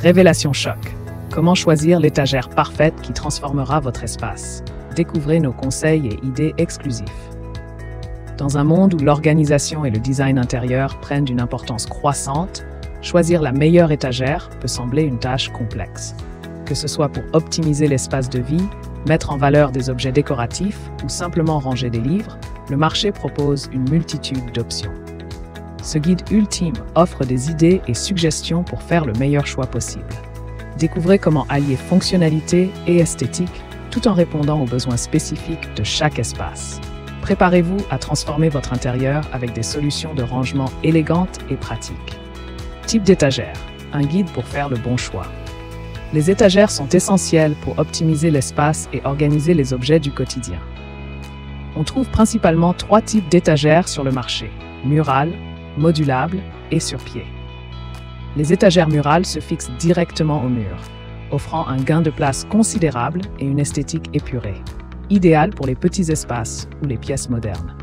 Révélation choc. Comment choisir l'étagère parfaite qui transformera votre espace? Découvrez nos conseils et idées exclusifs. Dans un monde où l'organisation et le design intérieur prennent une importance croissante, choisir la meilleure étagère peut sembler une tâche complexe. Que ce soit pour optimiser l'espace de vie, mettre en valeur des objets décoratifs ou simplement ranger des livres, le marché propose une multitude d'options. Ce guide ultime offre des idées et suggestions pour faire le meilleur choix possible. Découvrez comment allier fonctionnalité et esthétique tout en répondant aux besoins spécifiques de chaque espace. Préparez-vous à transformer votre intérieur avec des solutions de rangement élégantes et pratiques. Type d'étagère, un guide pour faire le bon choix. Les étagères sont essentielles pour optimiser l'espace et organiser les objets du quotidien. On trouve principalement 3 types d'étagères sur le marché: murales, modulables et sur pied. Les étagères murales se fixent directement au mur, offrant un gain de place considérable et une esthétique épurée, idéale pour les petits espaces ou les pièces modernes.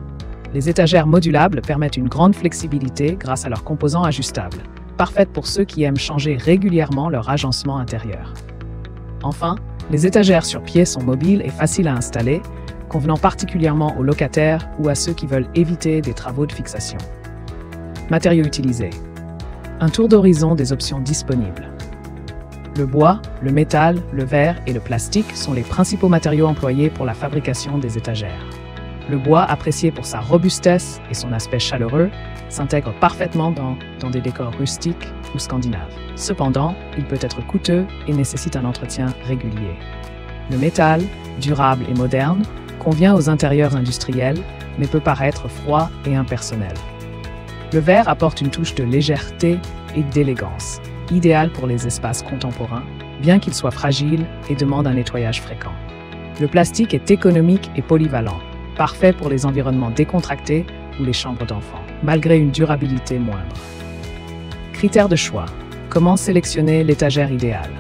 Les étagères modulables permettent une grande flexibilité grâce à leurs composants ajustables, parfaites pour ceux qui aiment changer régulièrement leur agencement intérieur. Enfin, les étagères sur pied sont mobiles et faciles à installer, convenant particulièrement aux locataires ou à ceux qui veulent éviter des travaux de fixation. Matériaux utilisés. Un tour d'horizon des options disponibles. Le bois, le métal, le verre et le plastique sont les principaux matériaux employés pour la fabrication des étagères. Le bois, apprécié pour sa robustesse et son aspect chaleureux, s'intègre parfaitement dans des décors rustiques ou scandinaves. Cependant, il peut être coûteux et nécessite un entretien régulier. Le métal, durable et moderne, convient aux intérieurs industriels, mais peut paraître froid et impersonnel. Le verre apporte une touche de légèreté et d'élégance, idéal pour les espaces contemporains, bien qu'il soit fragile et demande un nettoyage fréquent. Le plastique est économique et polyvalent, parfait pour les environnements décontractés ou les chambres d'enfants, malgré une durabilité moindre. Critères de choix. Comment sélectionner l'étagère idéale?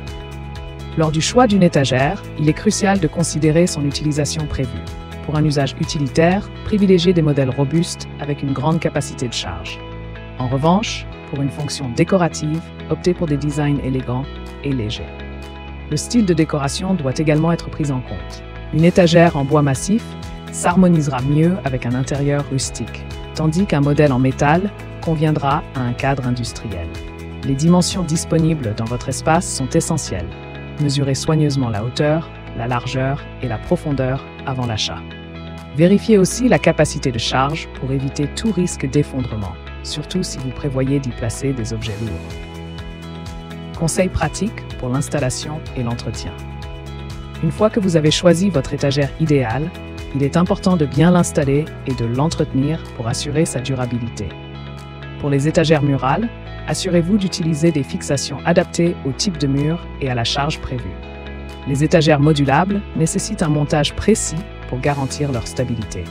Lors du choix d'une étagère, il est crucial de considérer son utilisation prévue. Pour un usage utilitaire, privilégiez des modèles robustes avec une grande capacité de charge. En revanche, pour une fonction décorative, optez pour des designs élégants et légers. Le style de décoration doit également être pris en compte. Une étagère en bois massif s'harmonisera mieux avec un intérieur rustique, tandis qu'un modèle en métal conviendra à un cadre industriel. Les dimensions disponibles dans votre espace sont essentielles. Mesurez soigneusement la hauteur, la largeur et la profondeur avant l'achat. Vérifiez aussi la capacité de charge pour éviter tout risque d'effondrement, surtout si vous prévoyez d'y placer des objets lourds. Conseils pratiques pour l'installation et l'entretien. Une fois que vous avez choisi votre étagère idéale, il est important de bien l'installer et de l'entretenir pour assurer sa durabilité. Pour les étagères murales, assurez-vous d'utiliser des fixations adaptées au type de mur et à la charge prévue. Les étagères modulables nécessitent un montage précis pour garantir leur stabilité.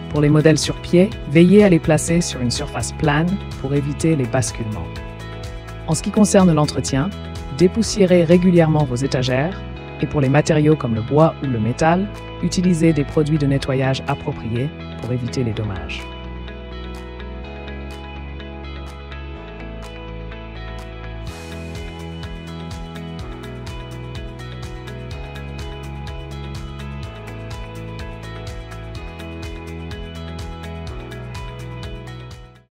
Pour les modèles sur pied, veillez à les placer sur une surface plane pour éviter les basculements. En ce qui concerne l'entretien, dépoussiérez régulièrement vos étagères et pour les matériaux comme le bois ou le métal, utilisez des produits de nettoyage appropriés pour éviter les dommages.